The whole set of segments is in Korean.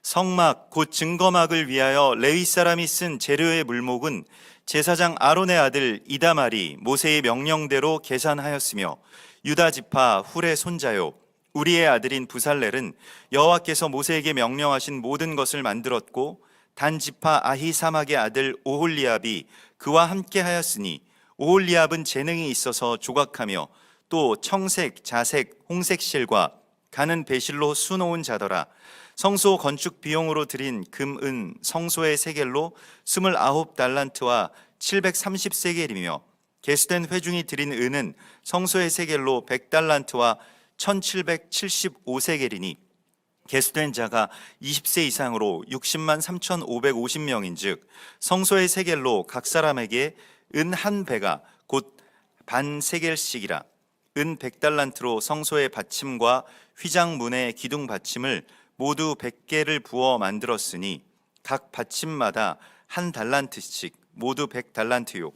성막 곧 증거막을 위하여 레위 사람이 쓴 재료의 물목은 제사장 아론의 아들 이다말이 모세의 명령대로 계산하였으며 유다 지파 훌의 손자요 우리의 아들인 부살렐은 여호와께서 모세에게 명령하신 모든 것을 만들었고 단 지파 아히사막의 아들 오홀리압이 그와 함께 하였으니 오홀리압은 재능이 있어서 조각하며 또 청색, 자색, 홍색 실과 가는 배실로 수놓은 자더라. 성소 건축 비용으로 드린 금, 은, 성소의 세겔로 29달란트와 730세겔이며 개수된 회중이 드린 은은 성소의 세겔로 100달란트와 1775세겔이니 개수된 자가 20세 이상으로 60만 3,550명인 즉 성소의 세겔로 각 사람에게 은 한 배가 곧 반 세겔씩이라. 은 100달란트로 성소의 받침과 휘장문의 기둥 받침을 모두 100개를 부어 만들었으니 각 받침마다 한 달란트씩 모두 100달란트요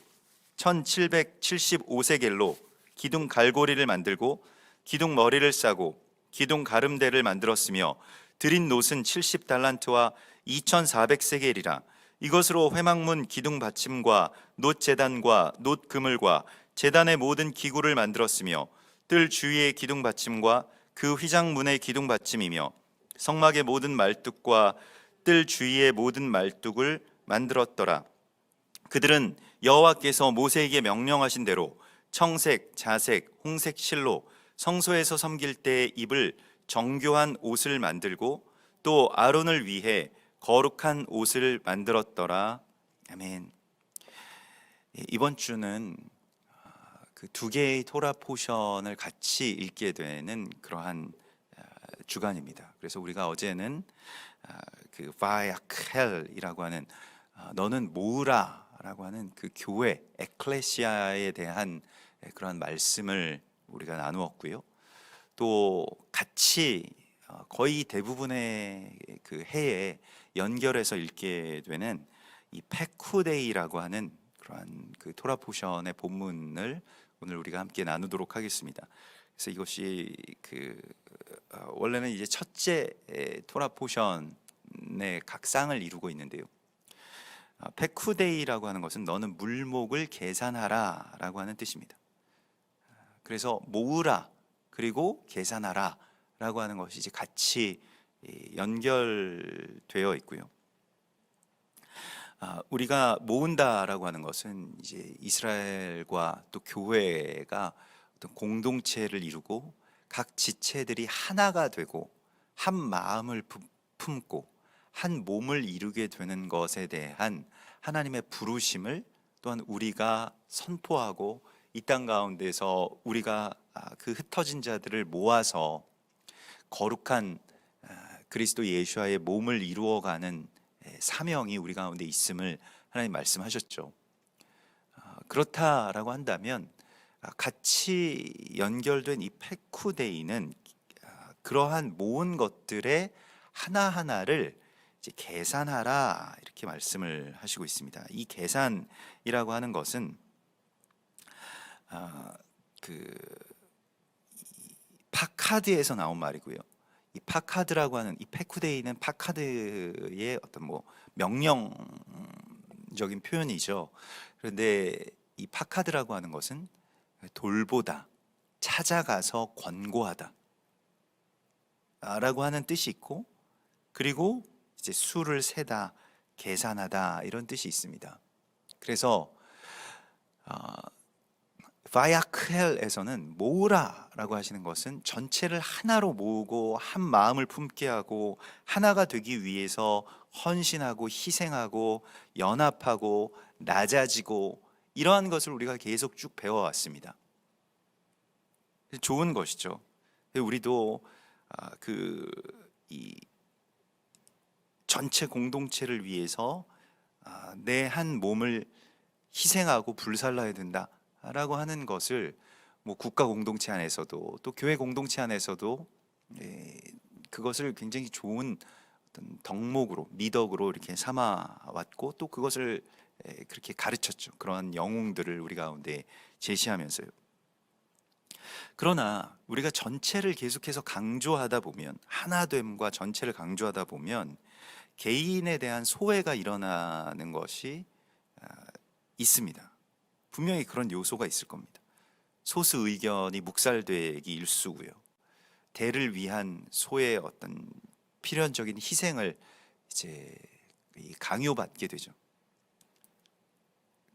1775세겔로 기둥 갈고리를 만들고 기둥 머리를 싸고 기둥 가름대를 만들었으며 드린 놋은 70달란트와 2400세겔이라. 이것으로 회막문 기둥 받침과 놋 제단과 놋 그물과 제단의 모든 기구를 만들었으며 뜰 주위의 기둥 받침과 그 휘장문의 기둥 받침이며 성막의 모든 말뚝과 뜰 주위의 모든 말뚝을 만들었더라. 그들은 여호와께서 모세에게 명령하신 대로 청색, 자색, 홍색 실로 성소에서 섬길 때 입을 정교한 옷을 만들고 또 아론을 위해 거룩한 옷을 만들었더라. 아멘. 이번 주는 그 두 개의 토라 포션을 같이 읽게 되는 그러한 주간입니다. 그래서 우리가 어제는 그 바야클이라고 하는 너는 모으라라고 하는 그 교회 에클레시아에 대한 그런 말씀을 우리가 나누었고요. 또 같이 거의 대부분의 그 해에 연결해서 읽게 되는 이 페쿠데이라고 하는 그러한 그 토라 포션의 본문을 오늘 우리가 함께 나누도록 하겠습니다. 그래서 이것이 그 원래는 이제 첫째 토라 포션의 각상을 이루고 있는데요. 페쿠데이라고 하는 것은 너는 물목을 계산하라라고 하는 뜻입니다. 그래서 모으라 그리고 계산하라라고 하는 것이 이제 같이 연결되어 있고요. 우리가 모은다라고 하는 것은 이제 이스라엘과 또 교회가 어떤 공동체를 이루고 각 지체들이 하나가 되고 한 마음을 품고 한 몸을 이루게 되는 것에 대한 하나님의 부르심을 또한 우리가 선포하고 이 땅 가운데서 우리가 그 흩어진 자들을 모아서 거룩한 그리스도 예수와의 몸을 이루어가는 사명이 우리 가운데 있음을 하나님 말씀하셨죠. 그렇다라고 한다면 같이 연결된 이 페쿠데이는 그러한 모은 것들의 하나하나를 이제 계산하라 이렇게 말씀을 하시고 있습니다. 이 계산이라고 하는 것은 그 파카드에서 나온 말이고요. 이 파카드라고 하는 이 페쿠데이는 파카드의 어떤 뭐 명령적인 표현이죠. 그런데 이 파카드라고 하는 것은 돌보다, 찾아가서 권고하다 라고 하는 뜻이 있고, 그리고 이제 수를 세다, 계산하다 이런 뜻이 있습니다. 그래서 바야크헬에서는 모으라라고 하시는 것은 전체를 하나로 모으고 한 마음을 품게 하고 하나가 되기 위해서 헌신하고 희생하고 연합하고 낮아지고 이러한 것을 우리가 계속 쭉 배워왔습니다. 좋은 것이죠. 우리도 이 전체 공동체를 위해서 내 한 몸을 희생하고 불살라야 된다 라고 하는 것을 뭐 국가 공동체 안에서도 또 교회 공동체 안에서도 그것을 굉장히 좋은 어떤 덕목으로 미덕으로 이렇게 삼아 왔고 또 그것을 그렇게 가르쳤죠. 그런 영웅들을 우리 가운데 제시하면서요. 그러나 우리가 전체를 계속해서 강조하다 보면, 하나됨과 전체를 강조하다 보면 개인에 대한 소외가 일어나는 것이 있습니다. 분명히 그런 요소가 있을 겁니다. 소수 의견이 묵살되기 일쑤고요. 대를 위한 소의 어떤 필연적인 희생을 이제 강요받게 되죠.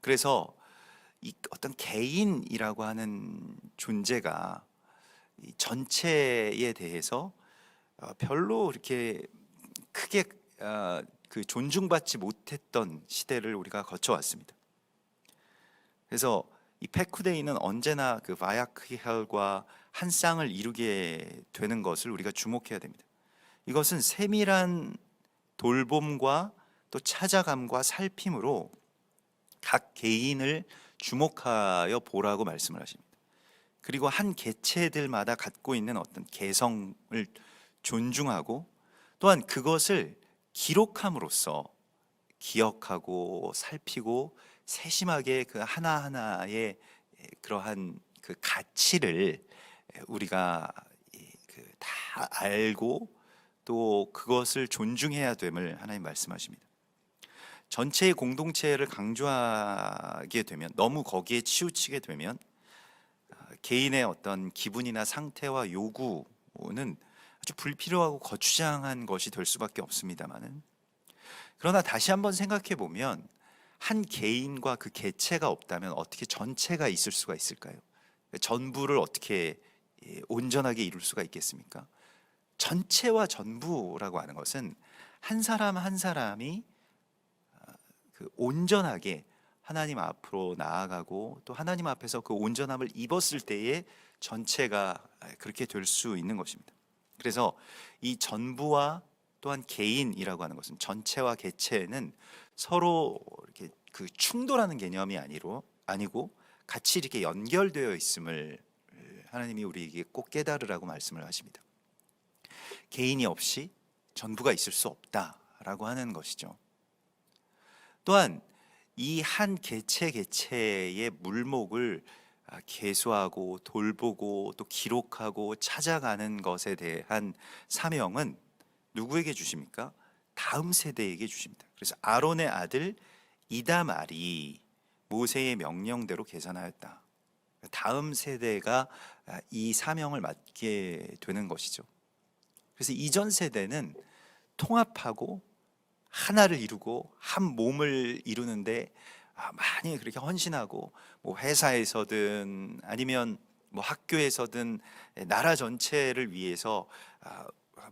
그래서 이 어떤 개인이라고 하는 존재가 이 전체에 대해서 별로 이렇게 크게 그 존중받지 못했던 시대를 우리가 거쳐왔습니다. 그래서 이 페쿠데이는 언제나 그 바야크헬과 한 쌍을 이루게 되는 것을 우리가 주목해야 됩니다. 이것은 세밀한 돌봄과 또 찾아감과 살핌으로 각 개인을 주목하여 보라고 말씀을 하십니다. 그리고 한 개체들마다 갖고 있는 어떤 개성을 존중하고 또한 그것을 기록함으로써 기억하고 살피고 세심하게 그 하나하나의 그러한 그 가치를 우리가 다 알고 또 그것을 존중해야 됨을 하나님 말씀하십니다. 전체의 공동체를 강조하게 되면, 너무 거기에 치우치게 되면 개인의 어떤 기분이나 상태와 요구는 아주 불필요하고 거추장한 것이 될 수밖에 없습니다만은, 그러나 다시 한번 생각해 보면 한 개인과 그 개체가 없다면 어떻게 전체가 있을 수가 있을까요? 전부를 어떻게 온전하게 이룰 수가 있겠습니까? 전체와 전부라고 하는 것은 한 사람 한 사람이 그 온전하게 하나님 앞으로 나아가고 또 하나님 앞에서 그 온전함을 입었을 때에 전체가 그렇게 될 수 있는 것입니다. 그래서 이 전부와 또한 개인이라고 하는 것은, 전체와 개체는 서로 이렇게 그 충돌하는 개념이 아니고 같이 이렇게 연결되어 있음을 하나님이 우리에게 꼭 깨달으라고 말씀을 하십니다. 개인이 없이 전부가 있을 수 없다라고 하는 것이죠. 또한 이 한 개체의 물목을 계수하고 돌보고 또 기록하고 찾아가는 것에 대한 사명은 누구에게 주십니까? 다음 세대에게 주십니다. 그래서 아론의 아들 이다말이 모세의 명령대로 계산하였다. 다음 세대가 이 사명을 맡게 되는 것이죠. 그래서 이전 세대는 통합하고 하나를 이루고 한 몸을 이루는데 많이 그렇게 헌신하고, 뭐 회사에서든 아니면 뭐 학교에서든 나라 전체를 위해서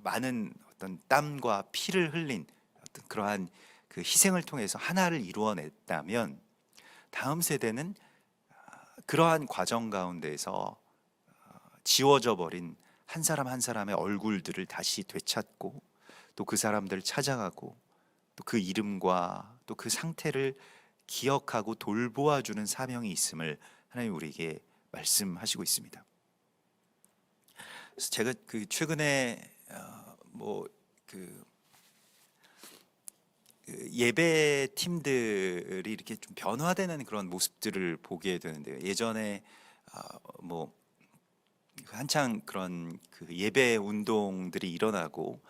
많은 어떤 땀과 피를 흘린 어떤 그러한 그 희생을 통해서 하나를 이루어냈다면, 다음 세대는 그러한 과정 가운데서 지워져 버린 한 사람 한 사람의 얼굴들을 다시 되찾고 또 그 사람들을 찾아가고 또 그 이름과 또 그 상태를 기억하고 돌보아주는 사명이 있음을 하나님 우리에게 말씀하시고 있습니다. 그래서 제가 그 최근에 그 예배 팀들이 이렇게 좀 변화되는 그런 모습들을 보게 되는데요. 예전에 뭐 한창 그런 그 예배 운동들이 일어나고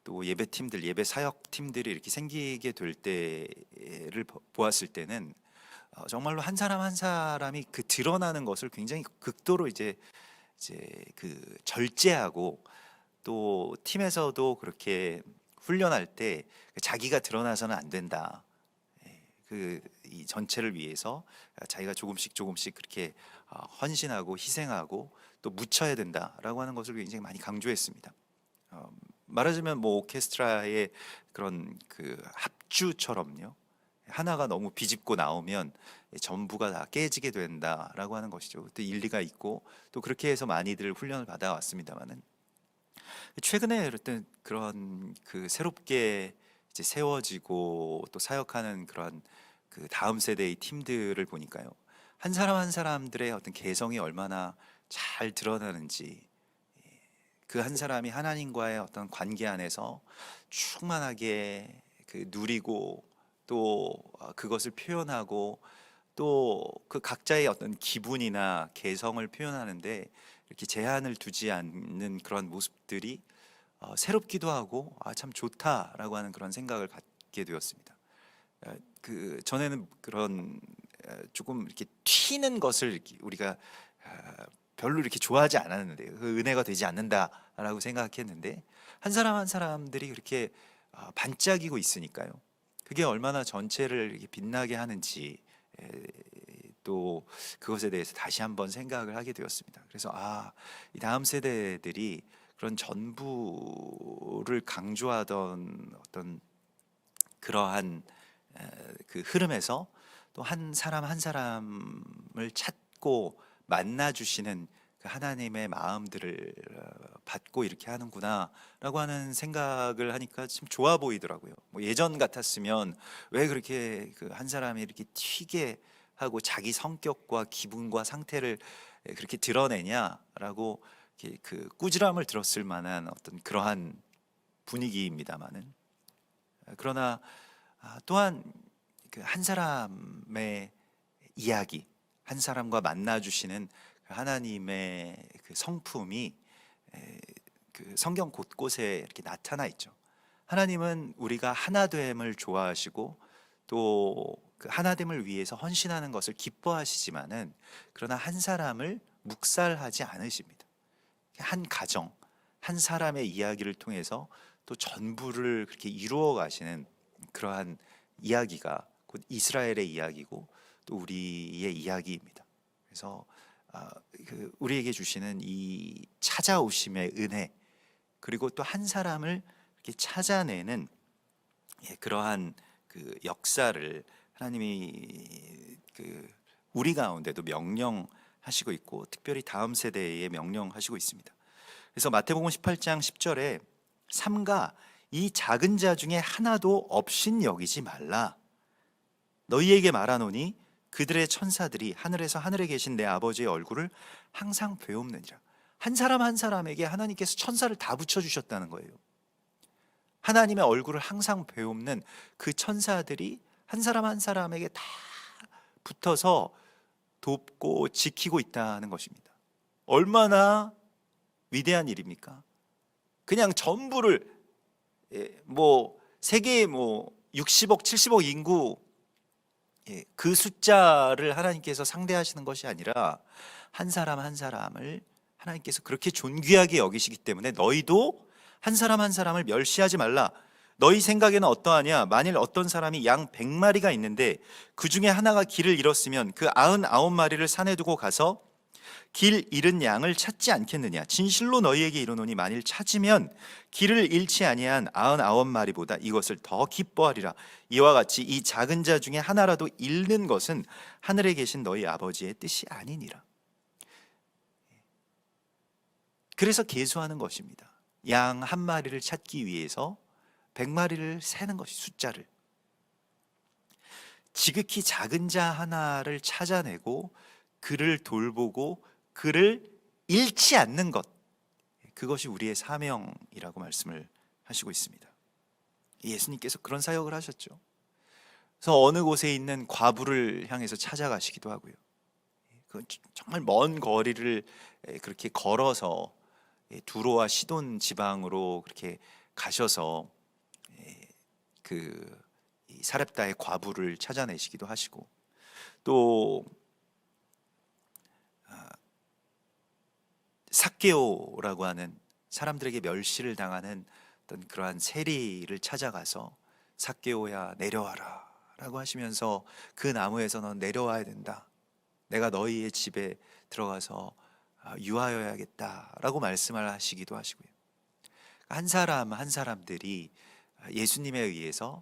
또 예배 팀들, 예배 사역 팀들이 이렇게 생기게 될 때를 보았을 때는 정말로 한 사람 한 사람이 그 드러나는 것을 굉장히 극도로 이제 그 절제하고, 또 팀에서도 그렇게 훈련할 때 자기가 드러나서는 안 된다. 그 이 전체를 위해서 자기가 조금씩 그렇게 헌신하고 희생하고 또 묻혀야 된다라고 하는 것을 굉장히 많이 강조했습니다. 말하자면 뭐 오케스트라의 그런 그 합주처럼요. 하나가 너무 비집고 나오면 전부가 다 깨지게 된다라고 하는 것이죠. 또 일리가 있고 또 그렇게 해서 많이들 훈련을 받아왔습니다만은, 최근에 그런 그 새롭게 이제 세워지고 또 사역하는 그런 그 다음 세대의 팀들을 보니까요, 한 사람 한 사람들의 어떤 개성이 얼마나 잘 드러나는지, 그 한 사람이 하나님과의 어떤 관계 안에서 충만하게 그 누리고 또 그것을 표현하고 또 그 각자의 어떤 기분이나 개성을 표현하는데 이렇게 제한을 두지 않는 그런 모습들이 새롭기도 하고 참 좋다라고 하는 그런 생각을 갖게 되었습니다. 그 전에는 그런 조금 이렇게 튀는 것을 우리가 별로 이렇게 좋아하지 않았는데 그 은혜가 되지 않는다라고 생각했는데 한 사람 한 사람들이 그렇게 반짝이고 있으니까요. 그게 얼마나 전체를 이렇게 빛나게 하는지 또 그것에 대해서 다시 한번 생각을 하게 되었습니다. 그래서 이 다음 세대들이 그런 전부를 강조하던 어떤 그러한 그 흐름에서 또 한 사람 한 사람을 찾고 만나 주시는 그 하나님의 마음들을 받고 이렇게 하는구나라고 하는 생각을 하니까 참 좋아 보이더라고요. 뭐 예전 같았으면 왜 그렇게 그 한 사람이 이렇게 튀게 하고 자기 성격과 기분과 상태를 그렇게 드러내냐라고 이렇게 그 꾸지람을 들었을 만한 어떤 그러한 분위기입니다만은 그러나 또한 그 한 사람의 이야기, 한 사람과 만나 주시는 하나님의 그 성품이 그 성경 곳곳에 이렇게 나타나 있죠. 하나님은 우리가 하나됨을 좋아하시고 또 그 하나됨을 위해서 헌신하는 것을 기뻐하시지만은 그러나 한 사람을 묵살하지 않으십니다. 한 가정, 한 사람의 이야기를 통해서 또 전부를 그렇게 이루어 가시는 그러한 이야기가 곧 이스라엘의 이야기고 또 우리의 이야기입니다. 그래서 우리에게 주시는 이 찾아오심의 은혜 그리고 또 한 사람을 이렇게 찾아내는 그러한 그 역사를 하나님이 그 우리 가운데도 명령하시고 있고 특별히 다음 세대에 명령하시고 있습니다. 그래서 마태복음 18장 10절에 삼가 이 작은 자 중에 하나도 없인 여기지 말라. 너희에게 말하노니 그들의 천사들이 하늘에서 하늘에 계신 내 아버지의 얼굴을 항상 배움느니라. 한 사람 한 사람에게 하나님께서 천사를 다 붙여주셨다는 거예요. 하나님의 얼굴을 항상 배움는 그 천사들이 한 사람 한 사람에게 다 붙어서 돕고 지키고 있다는 것입니다. 얼마나 위대한 일입니까? 그냥 전부를 뭐 세계의 뭐 60억 70억 인구 그 숫자를 하나님께서 상대하시는 것이 아니라 한 사람 한 사람을 하나님께서 그렇게 존귀하게 여기시기 때문에 너희도 한 사람 한 사람을 멸시하지 말라. 너희 생각에는 어떠하냐? 만일 어떤 사람이 양 100마리가 있는데 그 중에 하나가 길을 잃었으면 그 99마리를 산에 두고 가서 길 잃은 양을 찾지 않겠느냐? 진실로 너희에게 이르노니 만일 찾으면 길을 잃지 아니한 99마리보다 이것을 더 기뻐하리라. 이와 같이 이 작은 자 중에 하나라도 잃는 것은 하늘에 계신 너희 아버지의 뜻이 아니니라. 그래서 계수하는 것입니다. 양 한 마리를 찾기 위해서 100마리를 세는 것이 숫자를. 지극히 작은 자 하나를 찾아내고 그를 돌보고 그를 잃지 않는 것, 그것이 우리의 사명이라고 말씀을 하시고 있습니다. 예수님께서 그런 사역을 하셨죠. 그래서 어느 곳에 있는 과부를 향해서 찾아가시기도 하고요. 정말 먼 거리를 그렇게 걸어서 두로와 시돈 지방으로 그렇게 가셔서 그 사렙다의 과부를 찾아내시기도 하시고 또 삭개오라고 하는 사람들에게 멸시를 당하는 어떤 그러한 세리를 찾아가서 삭개오야 내려와라 라고 하시면서 그 나무에서 넌 내려와야 된다. 내가 너희의 집에 들어가서 유하여야겠다 라고 말씀을 하시기도 하시고요. 한 사람 한 사람들이 예수님에 의해서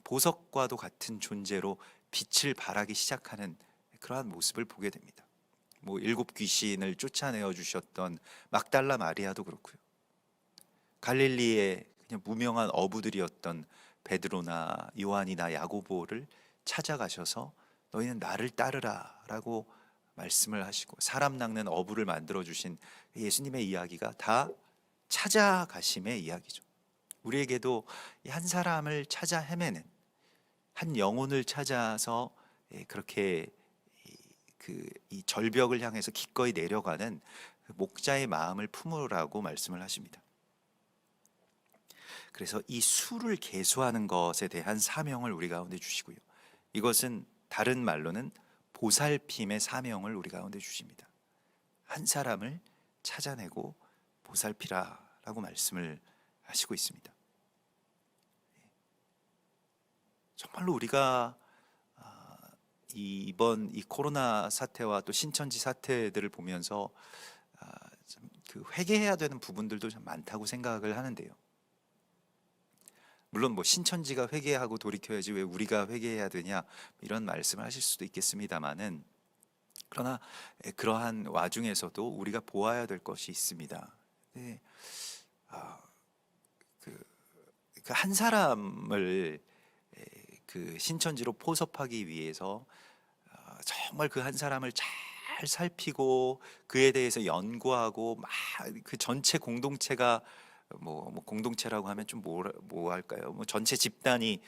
보석과도 같은 존재로 빛을 발하기 시작하는 그러한 모습을 보게 됩니다. 뭐 7 귀신을 쫓아내어 주셨던 막달라 마리아도 그렇고요. 갈릴리의 그냥 무명한 어부들이었던 베드로나 요한이나 야고보를 찾아가셔서 너희는 나를 따르라라고 말씀을 하시고 사람 낚는 어부를 만들어 주신 예수님의 이야기가 다 찾아가심의 이야기죠. 우리에게도 한 사람을 찾아 헤매는 한 영혼을 찾아서 그렇게 이 절벽을 향해서 기꺼이 내려가는 그 목자의 마음을 품으라고 말씀을 하십니다. 그래서 이 수를 계수하는 것에 대한 사명을 우리 가운데 주시고요. 이것은 다른 말로는 보살핌의 사명을 우리 가운데 주십니다. 한 사람을 찾아내고 보살피라라고 말씀을 하시고 있습니다. 정말로 우리가 이번 이 코로나 사태와 또 신천지 사태들을 보면서 그 회개해야 되는 부분들도 참 많다고 생각을 하는데요. 물론 뭐 신천지가 회개하고 돌이켜야지 왜 우리가 회개해야 되냐 이런 말씀을 하실 수도 있겠습니다만은, 그러나 그러한 와중에서도 우리가 보아야 될 것이 있습니다. 네, 그 한 사람을 그 신천지로 포섭하기 위해서 정말 그 한 사람을 잘 살피고 그에 대해서 연구하고 막 그 전체 공동체가 뭐 공동체라고 하면 좀 뭐 할까요? 뭐 전체 집단이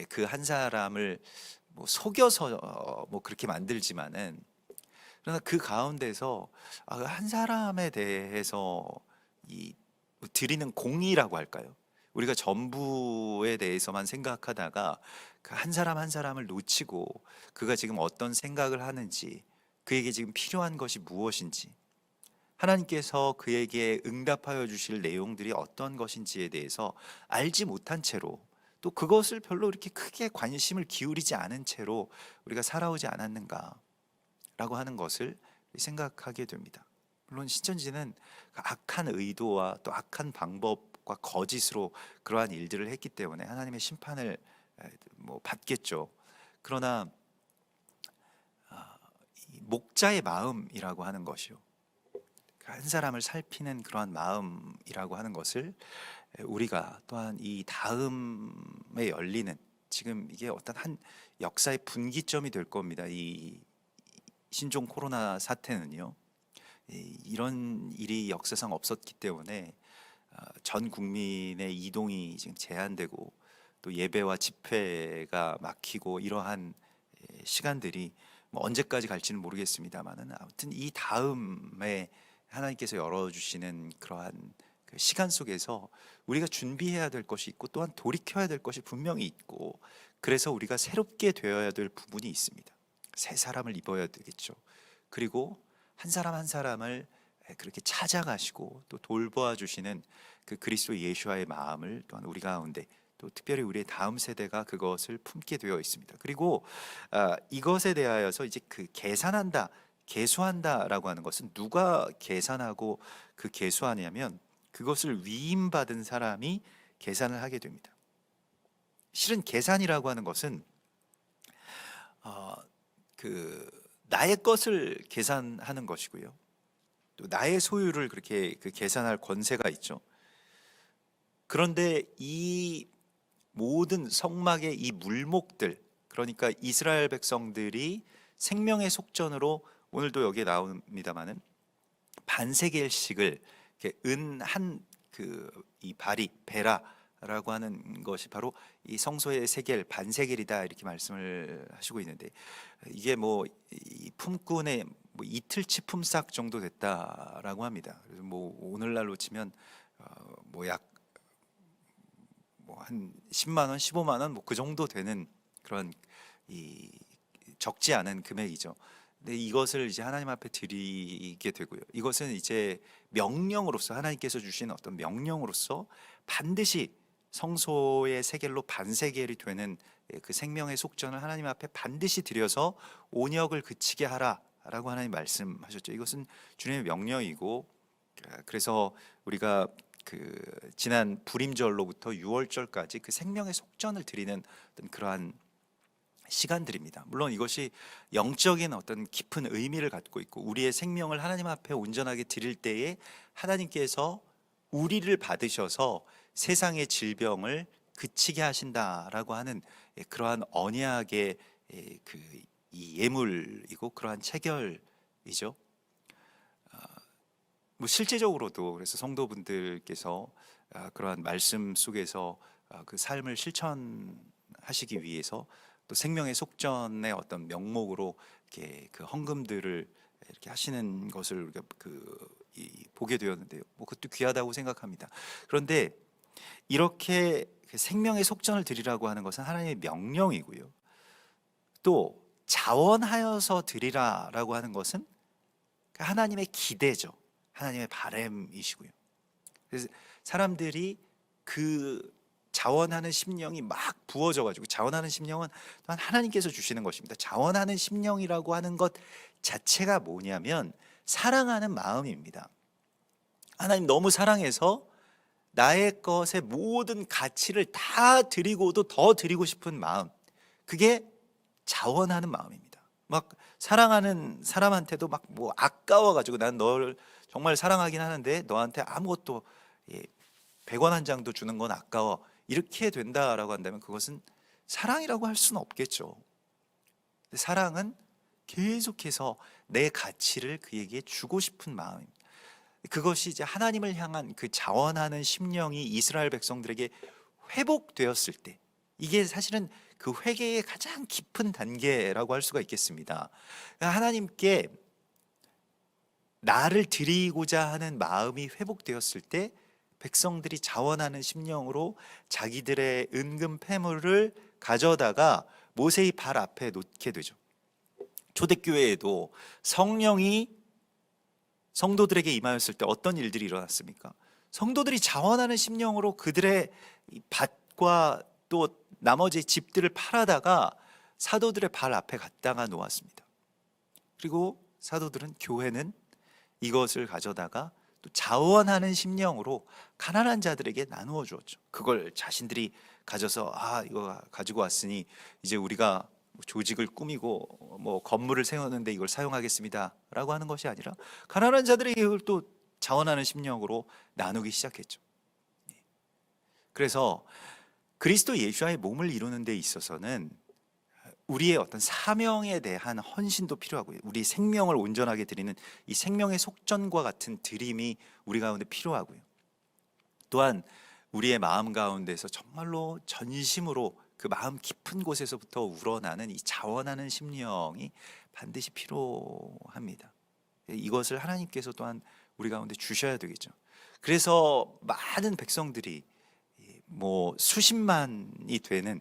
그 한 사람을 뭐 속여서 뭐 그렇게 만들지만은, 그러나 그 가운데서 한 사람에 대해서 이 드리는 공의라고 할까요? 우리가 전부에 대해서만 생각하다가 그 한 사람 한 사람을 놓치고 그가 지금 어떤 생각을 하는지, 그에게 지금 필요한 것이 무엇인지, 하나님께서 그에게 응답하여 주실 내용들이 어떤 것인지에 대해서 알지 못한 채로, 또 그것을 별로 이렇게 크게 관심을 기울이지 않은 채로 우리가 살아오지 않았는가라고 하는 것을 생각하게 됩니다. 물론 신천지는 그 악한 의도와 또 악한 방법과 거짓으로 그러한 일들을 했기 때문에 하나님의 심판을 뭐 받겠죠. 그러나 이 목자의 마음이라고 하는 것이요, 한 사람을 살피는 그러한 마음이라고 하는 것을 우리가 또한 이 다음에 열리는, 지금 이게 어떤 한 역사의 분기점이 될 겁니다. 이 신종 코로나 사태는요, 이런 일이 역사상 없었기 때문에 전 국민의 이동이 지금 제한되고 또 예배와 집회가 막히고 이러한 시간들이 뭐 언제까지 갈지는 모르겠습니다만은, 아무튼 이 다음에 하나님께서 열어주시는 그러한 그 시간 속에서 우리가 준비해야 될 것이 있고 또한 돌이켜야 될 것이 분명히 있고, 그래서 우리가 새롭게 되어야 될 부분이 있습니다. 새 사람을 입어야 되겠죠. 그리고 한 사람 한 사람을 그렇게 찾아가시고 또 돌보아 주시는 그 그리스도 예수와의 마음을 또한 우리 가운데, 또 특별히 우리의 다음 세대가 그것을 품게 되어 있습니다. 그리고 이것에 대하여서 이제 그 계산한다, 계수한다라고 하는 것은 누가 계산하고 그 계수하냐면 그것을 위임받은 사람이 계산을 하게 됩니다. 실은 계산이라고 하는 것은 그 나의 것을 계산하는 것이고요, 또 나의 소유를 그렇게 그 계산할 권세가 있죠. 그런데 이 모든 성막의 이 물목들, 그러니까 이스라엘 백성들이 생명의 속전으로, 오늘도 여기에 나옵니다마는 반세겔씩을 은 한 그 이 바리 베라라고 하는 것이 바로 이 성소의 세겔 반세겔이다, 이렇게 말씀을 하시고 있는데, 이게 뭐 이 품꾼의 뭐 이틀치 품삯 정도 됐다라고 합니다. 그래서 뭐 오늘날로 치면 뭐약 뭐 한 10만 원, 15만 원 뭐 그 정도 되는 그런 이 적지 않은 금액이죠. 근데 이것을 이제 하나님 앞에 드리게 되고요. 이것은 이제 명령으로서, 하나님께서 주신 어떤 명령으로서 반드시 성소의 세겔로 반세겔이 되는 그 생명의 속전을 하나님 앞에 반드시 드려서 온역을 그치게 하라라고 하나님 말씀하셨죠. 이것은 주님의 명령이고, 그래서 우리가 그 지난 불임절로부터 유월절까지 그 생명의 속전을 드리는 어떤 그러한 시간들입니다. 물론 이것이 영적인 어떤 깊은 의미를 갖고 있고, 우리의 생명을 하나님 앞에 온전하게 드릴 때에 하나님께서 우리를 받으셔서 세상의 질병을 그치게 하신다라고 하는 그러한 언약의 그 이 예물이고 그러한 체결이죠. 뭐 실제적으로도 그래서 성도분들께서 그러한 말씀 속에서 그 삶을 실천하시기 위해서 또 생명의 속전의 어떤 명목으로 이렇게 그 헌금들을 이렇게 하시는 것을 우리가 보게 되었는데요. 뭐 그것도 귀하다고 생각합니다. 그런데 이렇게 생명의 속전을 드리라고 하는 것은 하나님의 명령이고요. 또 자원하여서 드리라라고 하는 것은 하나님의 기대죠. 하나님의 바람이시고요. 그래서 사람들이 그 자원하는 심령이 막 부어져 가지고, 자원하는 심령은 또한 하나님께서 주시는 것입니다. 자원하는 심령이라고 하는 것 자체가 뭐냐면 사랑하는 마음입니다. 하나님 너무 사랑해서 나의 것의 모든 가치를 다 드리고도 더 드리고 싶은 마음, 그게 자원하는 마음입니다. 막 사랑하는 사람한테도 막 뭐 아까워 가지고 난 너를 정말 사랑하긴 하는데 너한테 아무것도 100원 한 장도 주는 건 아까워, 이렇게 된다라고 한다면 그것은 사랑이라고 할 수는 없겠죠. 사랑은 계속해서 내 가치를 그에게 주고 싶은 마음입니다. 그것이 이제 하나님을 향한 그 자원하는 심령이 이스라엘 백성들에게 회복되었을 때, 이게 사실은 그 회개의 가장 깊은 단계라고 할 수가 있겠습니다. 하나님께 나를 드리고자 하는 마음이 회복되었을 때 백성들이 자원하는 심령으로 자기들의 은금 패물을 가져다가 모세의 발 앞에 놓게 되죠. 초대교회에도 성령이 성도들에게 임하였을 때 어떤 일들이 일어났습니까? 성도들이 자원하는 심령으로 그들의 밭과 또 나머지 집들을 팔아다가 사도들의 발 앞에 갖다가 놓았습니다. 그리고 사도들은, 교회는 이것을 가져다가 또 자원하는 심령으로 가난한 자들에게 나누어 주었죠. 그걸 자신들이 가져서 이거 가지고 왔으니 이제 우리가 조직을 꾸미고 뭐 건물을 세우는데 이걸 사용하겠습니다 라고 하는 것이 아니라 가난한 자들에게 이걸 또 자원하는 심령으로 나누기 시작했죠. 그래서 그리스도 예수와의 몸을 이루는 데 있어서는 우리의 어떤 사명에 대한 헌신도 필요하고요, 우리 생명을 온전하게 드리는 이 생명의 속전과 같은 드림이 우리 가운데 필요하고요, 또한 우리의 마음 가운데서 정말로 전심으로 그 마음 깊은 곳에서부터 우러나는 이 자원하는 심령이 반드시 필요합니다. 이것을 하나님께서 또한 우리 가운데 주셔야 되겠죠. 그래서 많은 백성들이, 뭐 수십만이 되는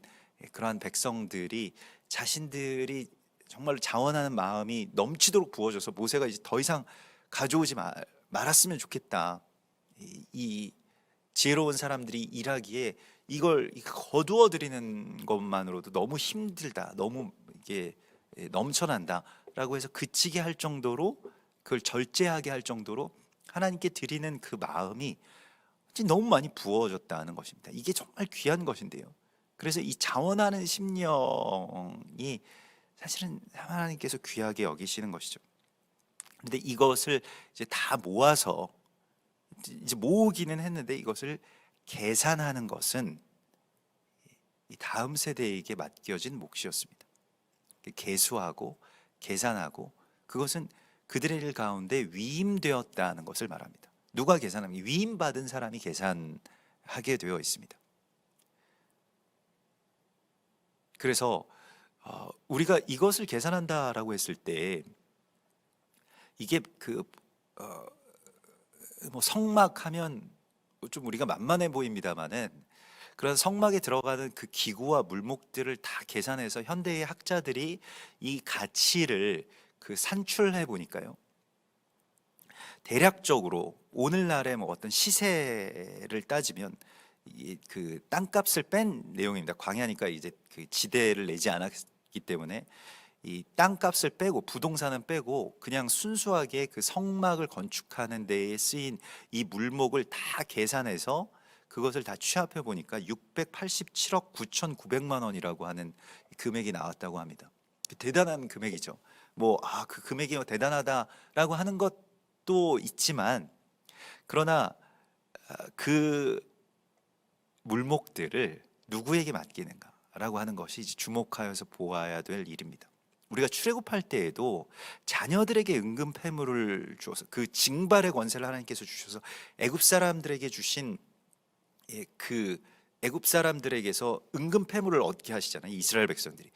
그러한 백성들이 자신들이 정말 자원하는 마음이 넘치도록 부어져서 모세가 이제 더 이상 가져오지 말았으면 좋겠다, 이 지혜로운 사람들이 일하기에 이걸 거두어 드리는 것만으로도 너무 힘들다, 너무 이게 넘쳐난다라고 해서 그치게 할 정도로, 그걸 절제하게 할 정도로 하나님께 드리는 그 마음이 너무 많이 부어졌다는 것입니다. 이게 정말 귀한 것인데요. 그래서 이 자원하는 심령이 사실은 하나님께서 귀하게 여기시는 것이죠. 그런데 이것을 이제 다 모아서 이제 모으기는 했는데 이것을 계산하는 것은 이 다음 세대에게 맡겨진 몫이었습니다. 계수하고 계산하고, 그것은 그들의 일 가운데 위임되었다는 것을 말합니다. 누가 계산합니까? 위임받은 사람이 계산하게 되어 있습니다. 그래서 우리가 이것을 계산한다라고 했을 때 이게 뭐 성막하면 좀 우리가 만만해 보입니다만은, 그런 성막에 들어가는 그 기구와 물목들을 다 계산해서 현대의 학자들이 이 가치를 산출해 보니까요, 대략적으로 오늘날의 뭐 어떤 시세를 따지면 그 땅값을 뺀 내용입니다. 광야니까 이제 그 지대를 내지 않았기 때문에 이 땅값을 빼고 부동산은 빼고 그냥 순수하게 그 성막을 건축하는 데에 쓰인 이 물목을 다 계산해서 그것을 다 취합해 보니까 687억 9,900만 원이라고 하는 금액이 나왔다고 합니다. 대단한 금액이죠. 뭐 그 금액이 대단하다라고 하는 것도 있지만, 그러나 그 물목들을 누구에게 맡기는가라고 하는 것이 이제 주목하여서 보아야 될 일입니다. 우리가 출애굽할 때에도 자녀들에게 은금 패물을 주어서 그 징발의 권세를 하나님께서 주셔서 애굽 사람들에게 주신 그 애굽 사람들에게서 은금 패물을 얻게 하시잖아요. 이스라엘 백성들이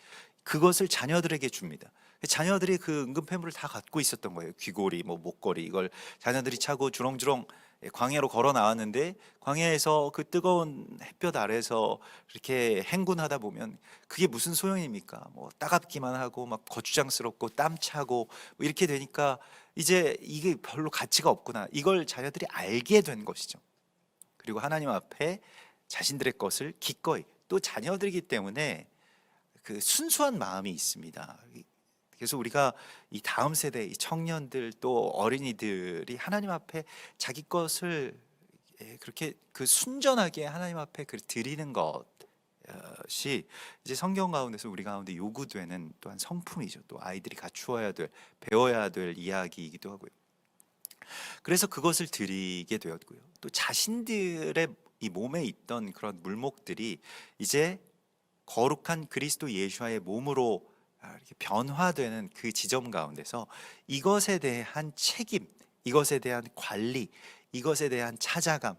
그것을 자녀들에게 줍니다. 자녀들이 그 은근 폐물을 다 갖고 있었던 거예요. 귀고리, 뭐 목걸이, 이걸 자녀들이 차고 주렁주렁 광야로 걸어 나왔는데, 광야에서 그 뜨거운 햇볕 아래서 이렇게 행군하다 보면 그게 무슨 소용입니까? 뭐 따갑기만 하고 막 거추장스럽고 땀 차고 뭐 이렇게 되니까 이제 이게 별로 가치가 없구나, 이걸 자녀들이 알게 된 것이죠. 그리고 하나님 앞에 자신들의 것을 기꺼이, 또 자녀들이기 때문에 그 순수한 마음이 있습니다. 그래서 우리가 이 다음 세대, 이 청년들 또 어린이들이 하나님 앞에 자기 것을 그렇게 그 순전하게 하나님 앞에 드리는 것이 이제 성경 가운데서 우리 가운데 요구되는 또한 성품이죠. 또 아이들이 갖추어야 될, 배워야 될 이야기이기도 하고요. 그래서 그것을 드리게 되었고요. 또 자신들의 이 몸에 있던 그런 물목들이 이제 거룩한 그리스도 예수와의 몸으로 이렇게 변화되는 그 지점 가운데서 이것에 대한 책임, 이것에 대한 관리, 이것에 대한 찾아감,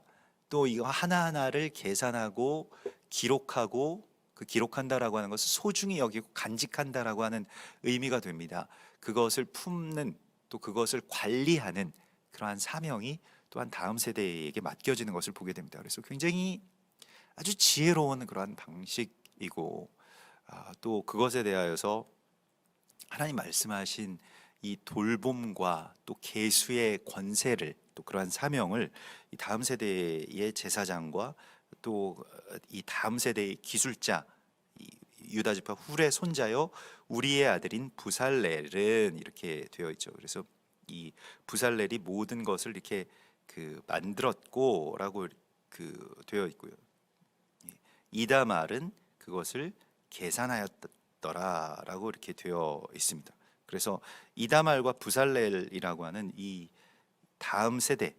또 이거 하나하나를 계산하고 기록하고, 그 기록한다라고 하는 것을 소중히 여기고 간직한다라고 하는 의미가 됩니다. 그것을 품는, 또 그것을 관리하는 그러한 사명이 또한 다음 세대에게 맡겨지는 것을 보게 됩니다. 그래서 굉장히 아주 지혜로운 그러한 방식이고, 또 그것에 대하여서 하나님 말씀하신 이 돌봄과 또 계수의 권세를, 또 그러한 사명을 이 다음 세대의 제사장과 또 이 다음 세대의 기술자, 이 유다 지파 훌의 손자여 우리의 아들인 부살렐은 이렇게 되어 있죠. 그래서 이 부살렐이 모든 것을 이렇게 그 만들었고라고 그 되어 있고요. 이다말은 그것을 계산하였더라라고 이렇게 되어 있습니다. 그래서 이다말과 부살렐이라고 하는 이 다음 세대의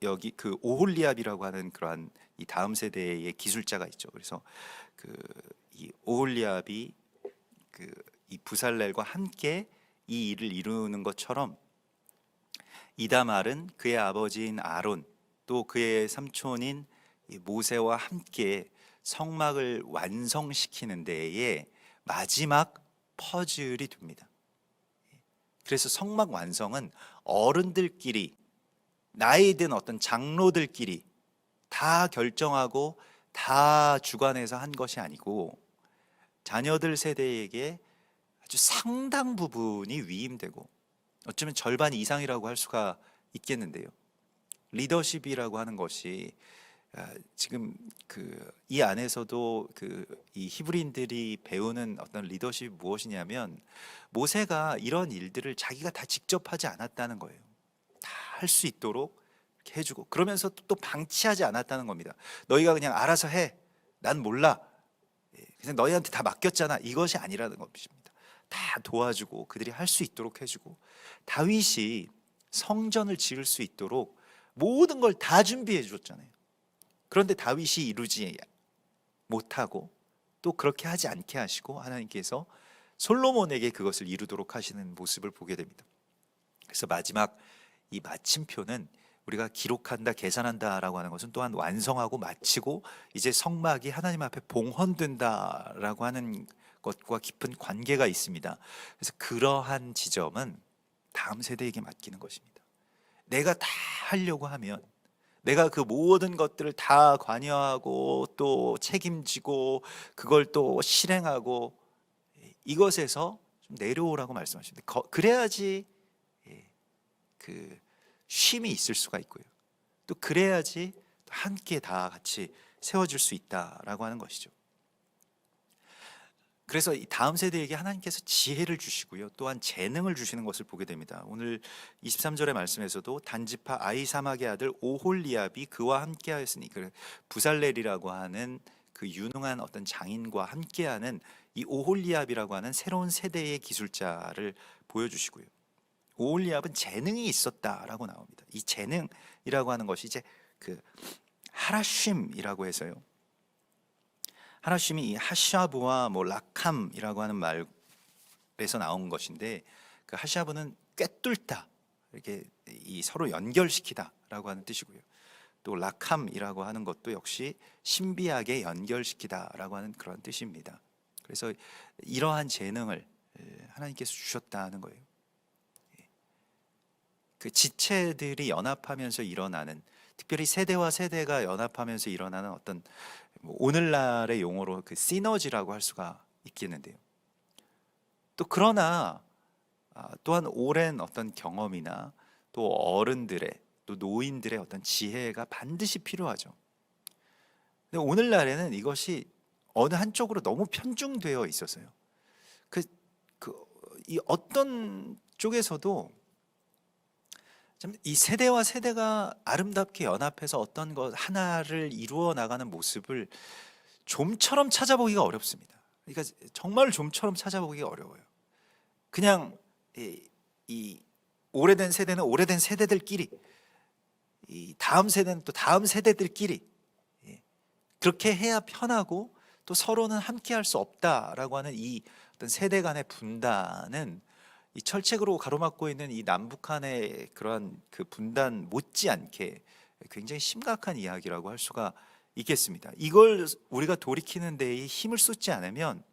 여기 그 오홀리압이라고 하는 그러한 이 다음 세대의 기술자가 있죠. 그래서 그 이 오홀리압이 그 이 부살렐과 함께 이 일을 이루는 것처럼, 이다말은 그의 아버지인 아론, 또 그의 삼촌인 모세와 함께 성막을 완성시키는 데에 마지막 퍼즐이 됩니다. 그래서 성막 완성은 어른들끼리, 나이 든 어떤 장로들끼리 다 결정하고 다 주관해서 한 것이 아니고, 자녀들 세대에게 아주 상당 부분이 위임되고, 어쩌면 절반 이상이라고 할 수가 있겠는데요. 리더십이라고 하는 것이 지금 이 안에서도 이 히브리인들이 배우는 어떤 리더십이 무엇이냐면, 모세가 이런 일들을 자기가 다 직접 하지 않았다는 거예요. 다 할 수 있도록 이렇게 해주고, 그러면서 또 방치하지 않았다는 겁니다. 너희가 그냥 알아서 해, 난 몰라, 그냥 너희한테 다 맡겼잖아, 이것이 아니라는 것입니다. 다 도와주고 그들이 할 수 있도록 해주고, 다윗이 성전을 지을 수 있도록 모든 걸 다 준비해 줬잖아요. 그런데 다윗이 이루지 못하고 또 그렇게 하지 않게 하시고, 하나님께서 솔로몬에게 그것을 이루도록 하시는 모습을 보게 됩니다. 그래서 마지막 이 마침표는 우리가 기록한다, 계산한다라고 하는 것은 또한 완성하고 마치고 이제 성막이 하나님 앞에 봉헌된다라고 하는 것과 깊은 관계가 있습니다. 그래서 그러한 지점은 다음 세대에게 맡기는 것입니다. 내가 다 하려고 하면, 내가 그 모든 것들을 다 관여하고 또 책임지고 그걸 또 실행하고, 이것에서 좀 내려오라고 말씀하십니다. 그래야지 그 쉼이 있을 수가 있고요. 또 그래야지 함께 다 같이 세워질 수 있다라고 하는 것이죠. 그래서 이 다음 세대에게 하나님께서 지혜를 주시고요, 또한 재능을 주시는 것을 보게 됩니다. 오늘 23절의 말씀에서도 단지파 아히사막의 아들 오홀리압이 그와 함께하였으니, 부살렐이라고 하는 그 유능한 어떤 장인과 함께하는 이 오홀리압이라고 하는 새로운 세대의 기술자를 보여주시고요, 오홀리압은 재능이 있었다라고 나옵니다. 이 재능이라고 하는 것이 이제 그 하라쉼이라고 해서요, 하라쉼이 이 하샤브와 뭐 라캄이라고 하는 말에서 나온 것인데, 그 하샤브는 꿰뚫다, 이렇게 이 서로 연결시키다라고 하는 뜻이고요, 또 라캄이라고 하는 것도 역시 신비하게 연결시키다라고 하는 그런 뜻입니다. 그래서 이러한 재능을 하나님께서 주셨다는 거예요. 그 지체들이 연합하면서 일어나는, 특별히 세대와 세대가 연합하면서 일어나는 어떤 오늘날의 용어로 그 시너지라고 할 수가 있겠는데요. 또 그러나 또한 오랜 어떤 경험이나 또 어른들의, 또 노인들의 어떤 지혜가 반드시 필요하죠. 근데 오늘날에는 이것이 어느 한쪽으로 너무 편중되어 있어서요. 이 어떤 쪽에서도 참 이 세대와 세대가 아름답게 연합해서 어떤 것 하나를 이루어 나가는 모습을 좀처럼 찾아보기가 어렵습니다. 그러니까 정말 좀처럼 찾아보기가 어려워요. 그냥 이 오래된 세대는 오래된 세대들끼리, 이 다음 세대는 또 다음 세대들끼리 그렇게 해야 편하고 또 서로는 함께할 수 없다라고 하는 이 어떤 세대 간의 분단은 이 철책으로 가로막고 있는 이 남북한의 그러한 그 분단 못지않게 굉장히 심각한 이야기라고 할 수가 있겠습니다. 이걸 우리가 돌이키는 데에 힘을 쏟지 않으면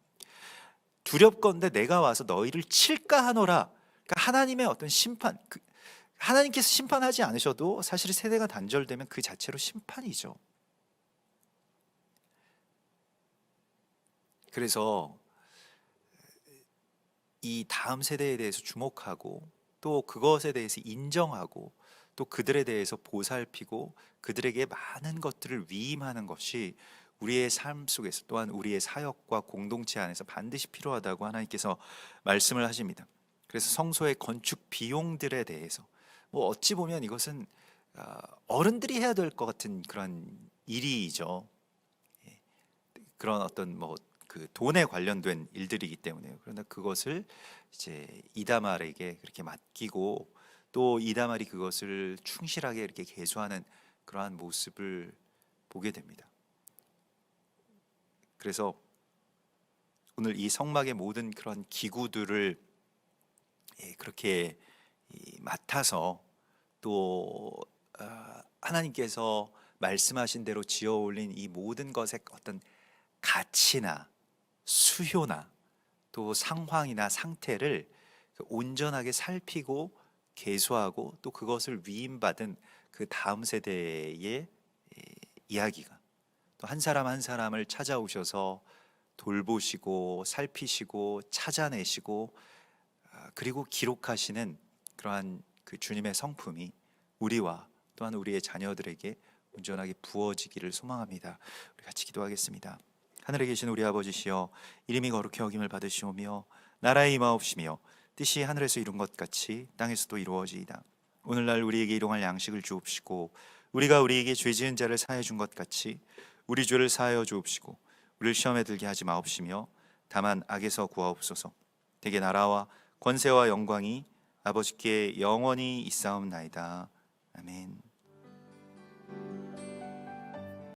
두렵건대 내가 와서 너희를 칠까 하노라. 그러니까 하나님의 어떤 심판, 하나님께서 심판하지 않으셔도 사실 세대가 단절되면 그 자체로 심판이죠. 그래서 이 다음 세대에 대해서 주목하고 또 그것에 대해서 인정하고 또 그들에 대해서 보살피고 그들에게 많은 것들을 위임하는 것이 우리의 삶 속에서 또한 우리의 사역과 공동체 안에서 반드시 필요하다고 하나님께서 말씀을 하십니다. 그래서 성소의 건축 비용들에 대해서 어찌 보면 이것은 어른들이 해야 될 것 같은 그런 일이죠. 그런 어떤 그 돈에 관련된 일들이기 때문에요. 그러나 그것을 이제 이다말에게 그렇게 맡기고 또 이다말이 그것을 충실하게 이렇게 계수하는 그러한 모습을 보게 됩니다. 그래서 오늘 이 성막의 모든 그런 기구들을 그렇게 맡아서 또 하나님께서 말씀하신 대로 지어 올린 이 모든 것의 어떤 가치나 수효나 또 상황이나 상태를 온전하게 살피고 계수하고 또 그것을 위임받은 그 다음 세대의 이야기가 또 한 사람 한 사람을 찾아오셔서 돌보시고 살피시고 찾아내시고 그리고 기록하시는 그러한 그 주님의 성품이 우리와 또한 우리의 자녀들에게 온전하게 부어지기를 소망합니다. 우리 같이 기도하겠습니다. 하늘에 계신 우리 아버지시여, 이름이 거룩히 여김을 받으시오며 나라의 임하옵시며 뜻이 하늘에서 이룬 것 같이 땅에서도 이루어지이다. 오늘날 우리에게 일용할 양식을 주옵시고 우리가 우리에게 죄 지은 자를 사하여 준 것 같이 우리 죄를 사하여 주옵시고 우리를 시험에 들게 하지 마옵시며 다만 악에서 구하옵소서. 대개 나라와 권세와 영광이 아버지께 영원히 있사옵나이다. 아멘.